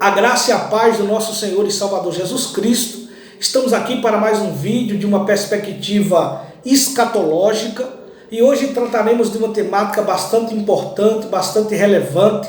A graça e a paz do nosso Senhor e Salvador Jesus Cristo. Estamos aqui para mais um vídeo de uma perspectiva escatológica e hoje trataremos de uma temática bastante importante, bastante relevante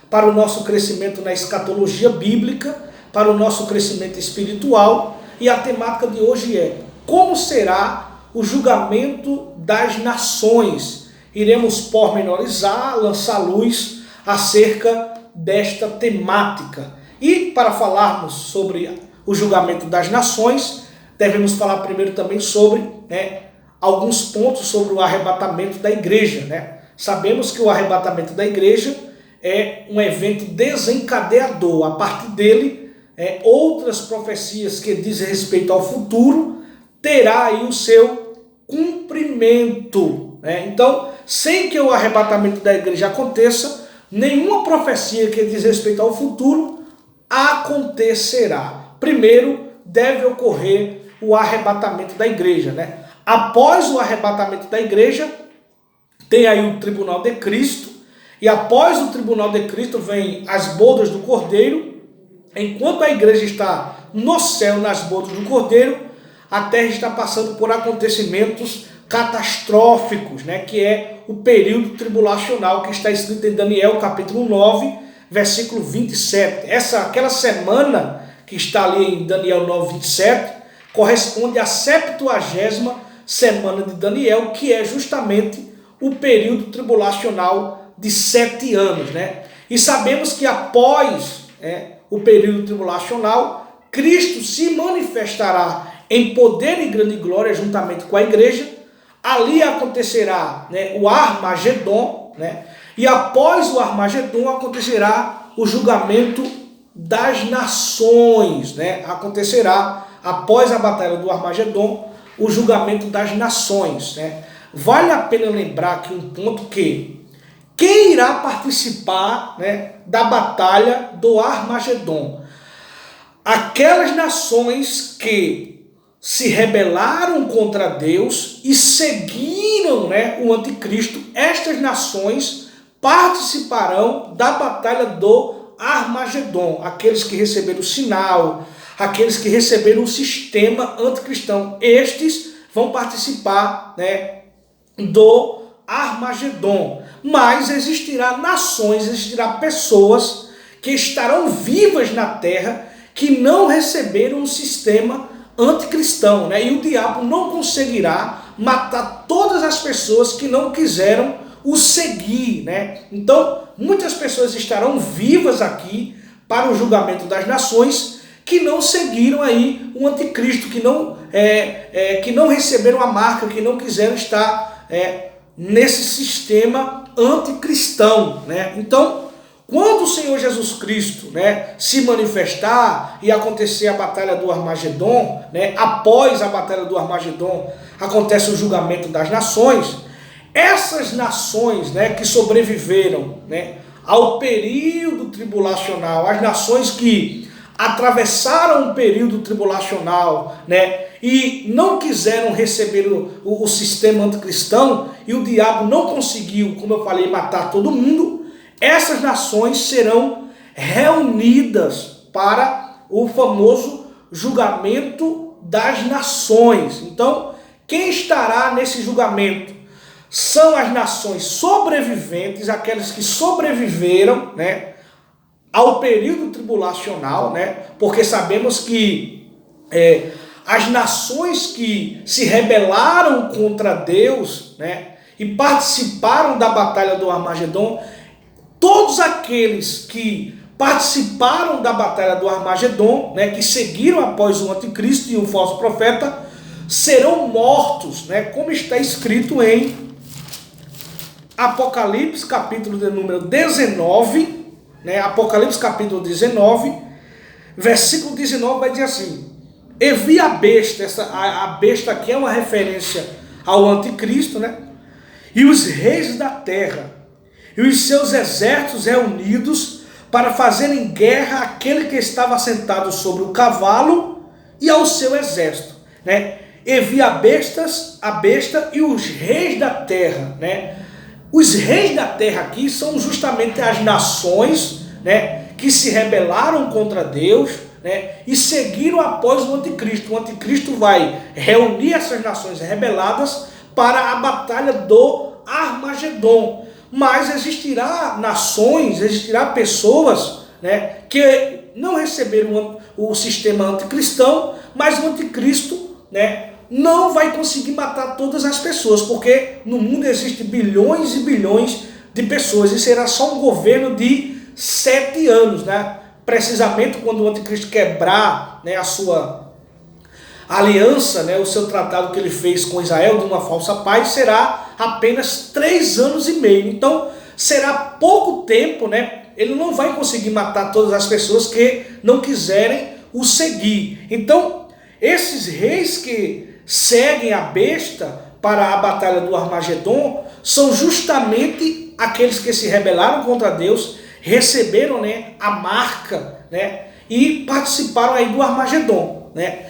para o nosso crescimento na escatologia bíblica, para o nosso crescimento espiritual. E a temática de hoje é: como será o julgamento das nações? Iremos pormenorizar, lançar luz acerca desta temática. E para falarmos sobre o julgamento das nações, devemos falar primeiro também sobre alguns pontos sobre o arrebatamento da igreja. Sabemos que o arrebatamento da igreja é um evento desencadeador. A partir dele, outras profecias que dizem respeito ao futuro terá aí o seu cumprimento. Então, sem que o arrebatamento da igreja aconteça, nenhuma profecia que diz respeito ao futuro acontecerá. Primeiro deve ocorrer o arrebatamento da igreja. Após o arrebatamento da igreja, tem aí o tribunal de Cristo, e após o tribunal de Cristo vem as bodas do Cordeiro. Enquanto a igreja está no céu, nas bodas do Cordeiro, a terra está passando por acontecimentos catastróficos, que é o período tribulacional que está escrito em Daniel capítulo 9, versículo 27. Aquela semana que está ali em Daniel 9, 27, corresponde à 70ª semana de Daniel, que é justamente o período tribulacional de 7 anos. E sabemos que após o período tribulacional, Cristo se manifestará em poder e grande glória juntamente com a igreja. Ali acontecerá o Armagedon, e após o Armagedon acontecerá o julgamento das nações. Acontecerá, após a batalha do Armagedon, o julgamento das nações. Vale a pena lembrar aqui um ponto que quem irá participar da batalha do Armagedon? Aquelas nações que se rebelaram contra Deus e seguiram o anticristo. Estas nações participarão da batalha do Armagedon. Aqueles que receberam o sinal, aqueles que receberam o sistema anticristão, estes vão participar do Armagedon. Mas existirá nações, existirá pessoas que estarão vivas na terra que não receberam o sistema anticristão, e o diabo não conseguirá matar todas as pessoas que não quiseram o seguir. Então, muitas pessoas estarão vivas aqui para o julgamento das nações que não seguiram aí o anticristo, que não receberam a marca, que não quiseram estar nesse sistema anticristão. Então, quando o Senhor Jesus Cristo se manifestar e acontecer a batalha do Armagedon, após a batalha do Armagedon acontece o julgamento das nações. Essas nações que sobreviveram ao período tribulacional, as nações que atravessaram o período tribulacional e não quiseram receber o sistema anticristão, e o diabo não conseguiu, como eu falei, matar todo mundo, essas nações serão reunidas para o famoso julgamento das nações. Então, quem estará nesse julgamento são as nações sobreviventes, aquelas que sobreviveram ao período tribulacional, porque sabemos que as nações que se rebelaram contra Deus e participaram da batalha do Armagedon, todos aqueles que participaram da batalha do Armagedon, que seguiram após o anticristo e o falso profeta, serão mortos, como está escrito em Apocalipse, capítulo de número 19, Apocalipse, capítulo 19, versículo 19, vai dizer assim: e vi a besta, a besta aqui é uma referência ao anticristo, e os reis da terra, e os seus exércitos reunidos para fazerem guerra àquele que estava sentado sobre o cavalo e ao seu exército. E vi a besta e os reis da terra. Os reis da terra aqui são justamente as nações que se rebelaram contra Deus, né, e seguiram após o anticristo. O anticristo vai reunir essas nações rebeladas para a batalha do Armagedon. Mas existirá nações, existirá pessoas, né, que não receberam o sistema anticristão, mas o anticristo, né, não vai conseguir matar todas as pessoas, porque no mundo existem bilhões e bilhões de pessoas, e será só um governo de 7 anos, né? Precisamente quando o anticristo quebrar, né, a sua aliança, né, o seu tratado que ele fez com Israel de uma falsa paz, será apenas 3 anos e meio. Então será pouco tempo, né? Ele não vai conseguir matar todas as pessoas que não quiserem o seguir. Então esses reis que seguem a besta para a batalha do Armagedon são justamente aqueles que se rebelaram contra Deus, receberam, né, a marca, né, e participaram aí do Armagedon, né?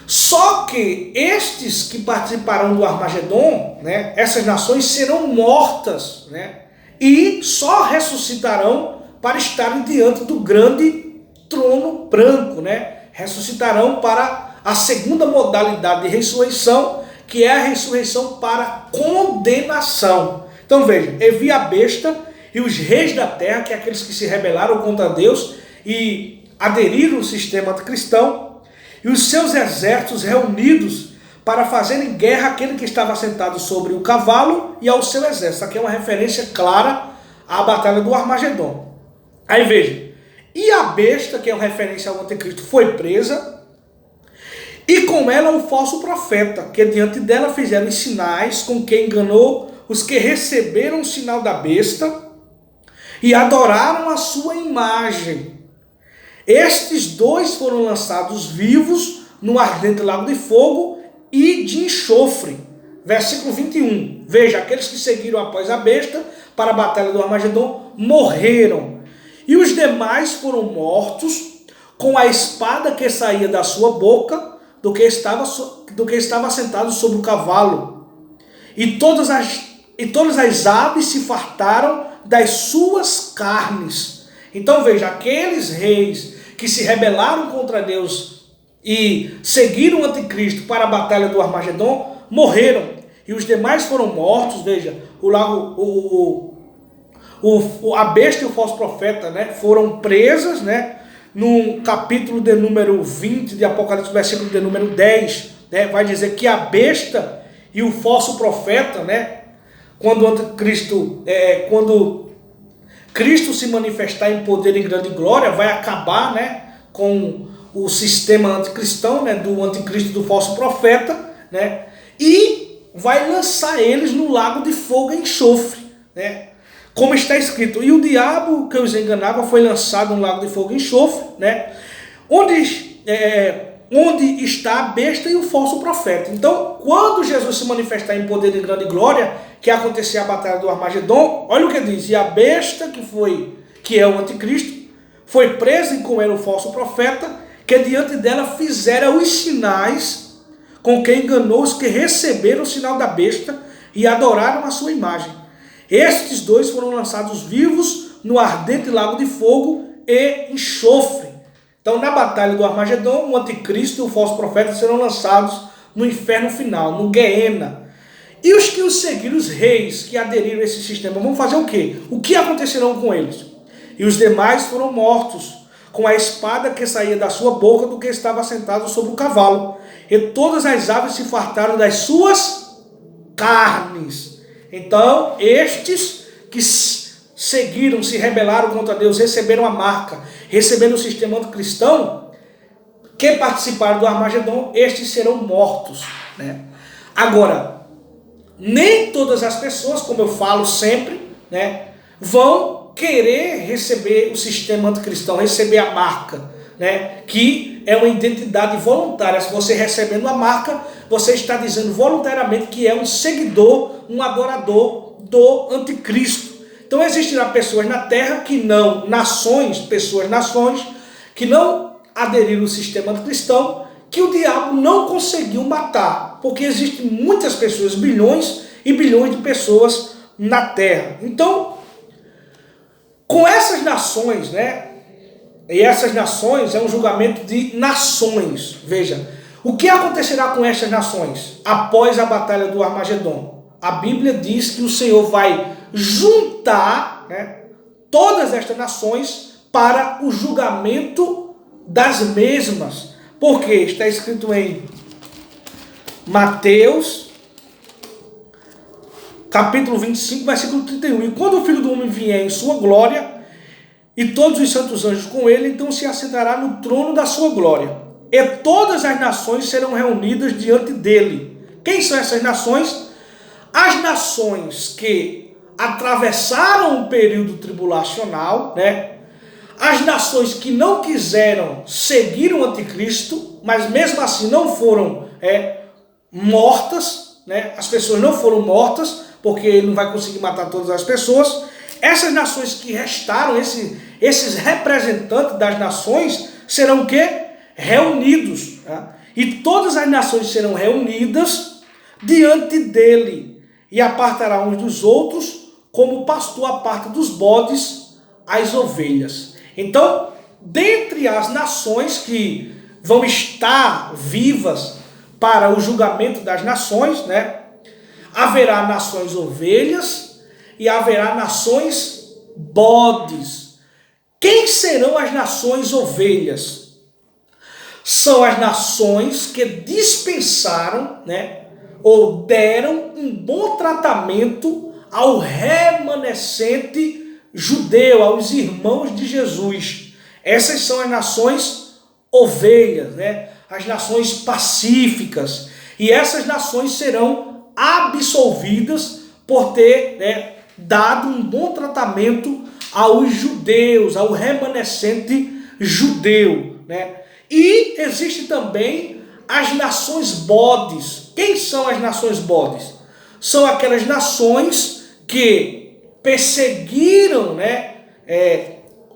Só que estes que participarão do Armagedon, né, essas nações serão mortas, né, e só ressuscitarão para estarem diante do grande trono branco, né? Ressuscitarão para a segunda modalidade de ressurreição, que é a ressurreição para condenação. Então veja, eu vi a besta e os reis da terra, que é aqueles que se rebelaram contra Deus e aderiram ao sistema anticristão, e os seus exércitos reunidos para fazerem guerra àquele que estava sentado sobre o cavalo e ao seu exército. Aqui é uma referência clara à batalha do Armagedon. Aí veja, e a besta, que é uma referência ao anticristo, foi presa, e com ela o falso profeta, que diante dela fizeram sinais, com que enganou os que receberam o sinal da besta e adoraram a sua imagem. Estes dois foram lançados vivos no ardente lago de fogo e de enxofre. Versículo 21. Veja, aqueles que seguiram após a besta para a batalha do Armagedon morreram, e os demais foram mortos com a espada que saía da sua boca, do que estava sentado sobre o cavalo. E todas as aves se fartaram das suas carnes. Então veja, aqueles reis que se rebelaram contra Deus e seguiram o anticristo para a batalha do Armagedon morreram, e os demais foram mortos. Veja, a besta e o falso profeta, né, foram presas, né, no capítulo de número 20 de Apocalipse, versículo de número 10, né, vai dizer que a besta e o falso profeta, né, quando Cristo se manifestar em poder e grande glória, vai acabar, né, com o sistema anticristão, né, do anticristo e do falso profeta, né, e vai lançar eles no lago de fogo e enxofre, né? Como está escrito, e o diabo que os enganava foi lançado no lago de fogo e enxofre, né? Onde está a besta e o falso profeta. Então, quando Jesus se manifestar em poder e grande glória, que acontecer a batalha do Armagedon, olha o que diz: e a besta que é o anticristo, foi presa, e com ela o falso profeta, que diante dela fizera os sinais, com que enganou os que receberam o sinal da besta e adoraram a sua imagem. Estes dois foram lançados vivos no ardente lago de fogo e enxofre. Então, na batalha do Armagedon, o anticristo e o falso profeta serão lançados no inferno final, no Guiena. E os que os seguiram, os reis que aderiram a esse sistema, vão fazer o quê? O que acontecerão com eles? E os demais foram mortos com a espada que saía da sua boca do que estava sentado sobre o cavalo. E todas as aves se fartaram das suas carnes. Então, estes que seguiram, se rebelaram contra Deus, receberam a marca, receberam o sistema anticristão, que participaram do Armagedon, estes serão mortos, né? Agora, nem todas as pessoas, como eu falo sempre, né, vão querer receber o sistema anticristão, receber a marca, né, que é uma identidade voluntária. Se você recebendo a marca, você está dizendo voluntariamente que é um seguidor, um adorador do anticristo. Então existirá pessoas na terra que não, nações, que não aderiram ao sistema anticristão, que o diabo não conseguiu matar, porque existem muitas pessoas, bilhões e bilhões de pessoas na terra. Então, com essas nações, né, E essas nações é um julgamento de nações. Veja, o que acontecerá com estas nações após a batalha do Armagedon? A Bíblia diz que o Senhor vai juntar, né, todas estas nações para o julgamento das mesmas. Porque está escrito em Mateus, capítulo 25, versículo 31. E quando o Filho do Homem vier em sua glória, e todos os santos anjos com ele, então se assentará no trono da sua glória. E todas as nações serão reunidas diante dele. Quem são essas nações? As nações que atravessaram o período tribulacional, né? As nações que não quiseram seguir o anticristo, mas mesmo assim não foram mortas, né? As pessoas não foram mortas, porque ele não vai conseguir matar todas as pessoas. Essas nações que restaram, esses representantes das nações, serão o quê? Reunidos. Tá? E todas as nações serão reunidas diante dele, e apartará uns dos outros, como o pastor aparta dos bodes as ovelhas. Então, dentre as nações que vão estar vivas para o julgamento das nações, né, haverá nações ovelhas e haverá nações bodes. Quem serão as nações ovelhas? São as nações que dispensaram, né, ou deram um bom tratamento ao remanescente judeu, aos irmãos de Jesus. Essas são as nações ovelhas, né? As nações pacíficas. E essas nações serão absolvidas por ter, né, dado um bom tratamento aos judeus, ao remanescente judeu, né? E existe também as nações bodes. Quem são as nações bodes? São aquelas nações que perseguiram, né,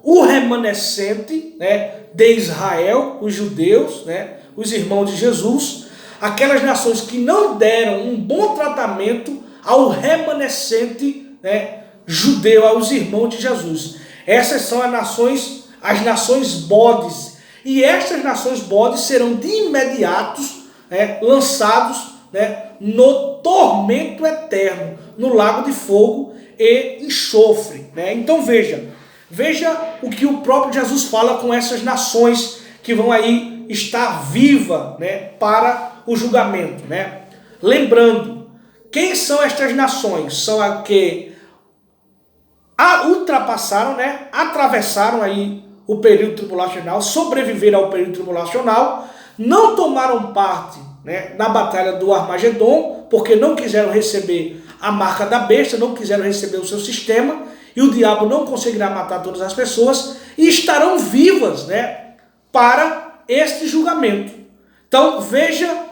o remanescente, né, de Israel, os judeus, né, os irmãos de Jesus, aquelas nações que não deram um bom tratamento ao remanescente, né, judeu, aos irmãos de Jesus. Essas são as nações bodes. E estas nações bodes serão de imediato, né, lançados, né, no tormento eterno, no lago de fogo e enxofre, né? Então veja o que o próprio Jesus fala com essas nações que vão aí estar vivas, né, para o julgamento, né? Lembrando, quem são estas nações? São as que ultrapassaram, né, atravessaram aí o período tribulacional, sobreviveram ao período tribulacional, não tomaram parte, né, na batalha do Armagedon, porque não quiseram receber a marca da besta, não quiseram receber o seu sistema, e o diabo não conseguirá matar todas as pessoas, e estarão vivas, né, para este julgamento. Então veja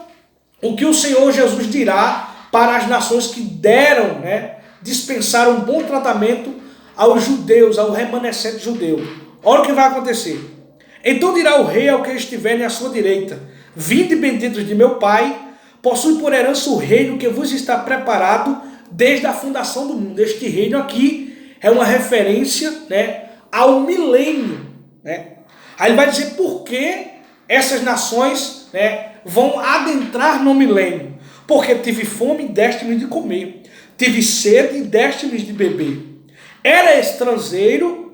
o que o Senhor Jesus dirá para as nações que deram, né, dispensaram um bom tratamento aos judeus, ao remanescente judeu. Olha o que vai acontecer. Então dirá o rei ao que estiverem à sua direita: vinde benditos de meu Pai, possui por herança o reino que vos está preparado desde a fundação do mundo. Este reino aqui é uma referência, né, ao milênio, né? Aí ele vai dizer por que essas nações, né, vão adentrar no milênio. Porque tive fome e deste-me de comer, tive sede e deste-me de beber. Era estrangeiro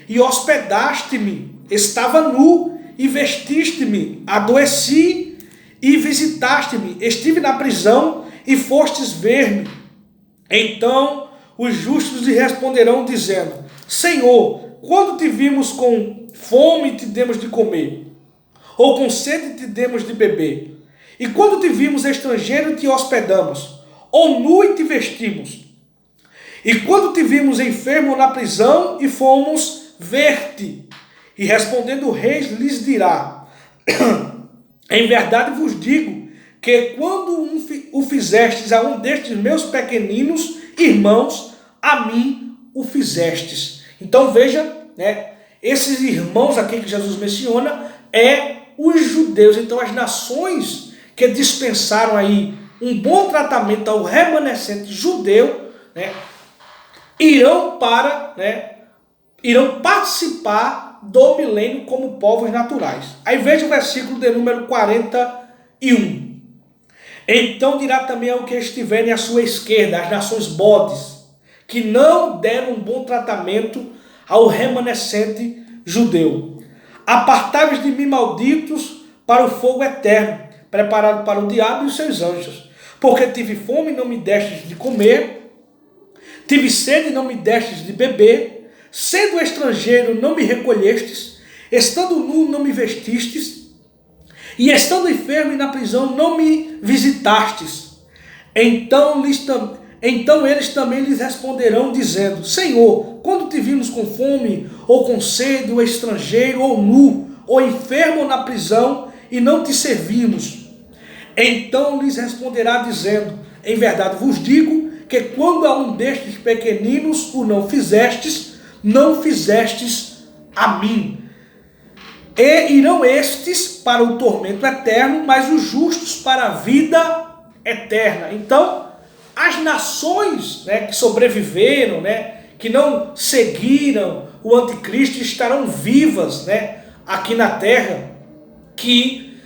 e hospedaste-me, estava nu e vestiste-me, adoeci e visitaste-me, estive na prisão e fostes ver-me. Então os justos lhe responderão dizendo: Senhor, quando te vimos com fome e te demos de comer, ou com sede te demos de beber? E quando te vimos estrangeiro te hospedamos, ou nu e te vestimos? E quando te vimos enfermo na prisão e fomos ver-te? E respondendo o rei lhes dirá: em verdade vos digo que quando o fizestes a um destes meus pequeninos irmãos, a mim o fizestes. Então veja, né, esses irmãos aqui que Jesus menciona os judeus. Então as nações que dispensaram aí um bom tratamento ao remanescente judeu, né, irão para, né, irão participar do milênio como povos naturais. Aí veja o versículo de número 41. Então dirá também ao que estiverem à sua esquerda, as nações bodes, que não deram um bom tratamento ao remanescente judeu. Apartai-vos de mim, malditos, para o fogo eterno, preparado para o diabo e os seus anjos. Porque tive fome e não me destes de comer, tive sede e não me destes de beber, sendo estrangeiro não me recolhestes, estando nu não me vestistes, e estando enfermo e na prisão não me visitastes. Então eles também lhes responderão, dizendo: Senhor, quando te vimos com fome, ou com sede, ou estrangeiro, ou nu, ou enfermo, ou na prisão, e não te servimos? Então lhes responderá, dizendo: Em verdade vos digo, que quando a um destes pequeninos o não fizestes a mim. E irão estes para o tormento eterno, mas os justos para a vida eterna. Então, as nações, que sobreviveram, que não seguiram o anticristo, estarão vivas, aqui na terra, que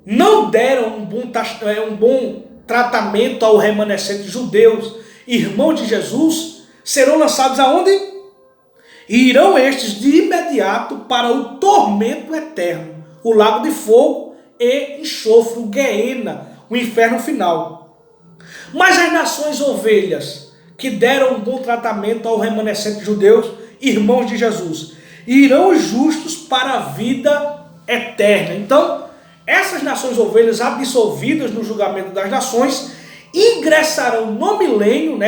não deram um bom tratamento ao remanescente judeus, irmãos de Jesus, serão lançados aonde? E irão estes de imediato para o tormento eterno, o lago de fogo e enxofre, o Guiena, o inferno final. Mas as nações ovelhas, que deram um bom tratamento ao remanescente judeus, irmãos de Jesus, irão os justos para a vida eterna. Então, essas nações ovelhas absolvidas no julgamento das nações ingressarão no milênio,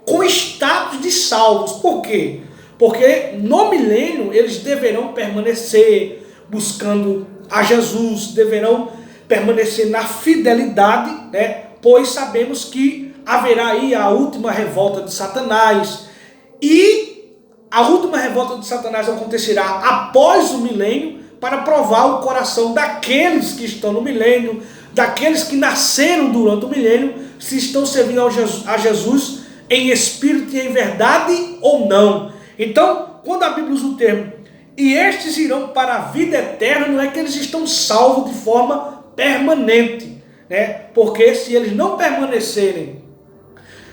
com status de salvos. Por quê? Porque no milênio eles deverão permanecer buscando a Jesus, deverão permanecer na fidelidade, pois sabemos que haverá aí a última revolta de Satanás, e a última revolta de Satanás acontecerá após o milênio, para provar o coração daqueles que estão no milênio, daqueles que nasceram durante o milênio, se estão servindo a Jesus em espírito e em verdade ou não. Então, quando a Bíblia usa o termo, e estes irão para a vida eterna, não é que eles estão salvos de forma permanente, porque se eles não permanecerem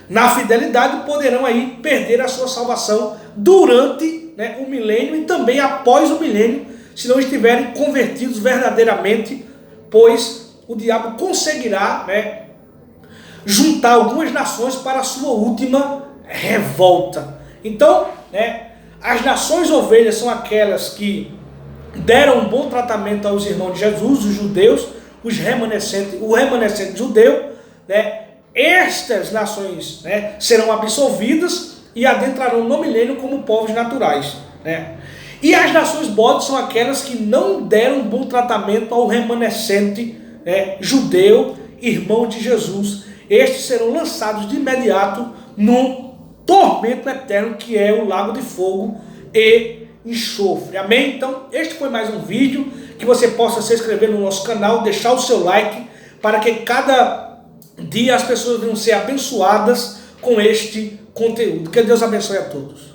na fidelidade, poderão aí perder a sua salvação durante o milênio e também após o milênio, se não estiverem convertidos verdadeiramente, pois o diabo conseguirá juntar algumas nações para a sua última revolta. Então, as nações ovelhas são aquelas que deram um bom tratamento aos irmãos de Jesus, os judeus, o remanescente judeu, estas nações serão absolvidas e adentrarão no milênio como povos naturais, E as nações bodes são aquelas que não deram um bom tratamento ao remanescente judeu, irmão de Jesus. Estes serão lançados de imediato no tormento eterno, que é o lago de fogo e enxofre. Amém? Então, este foi mais um vídeo. Que você possa se inscrever no nosso canal, deixar o seu like, para que cada dia as pessoas venham ser abençoadas com este conteúdo. Que Deus abençoe a todos.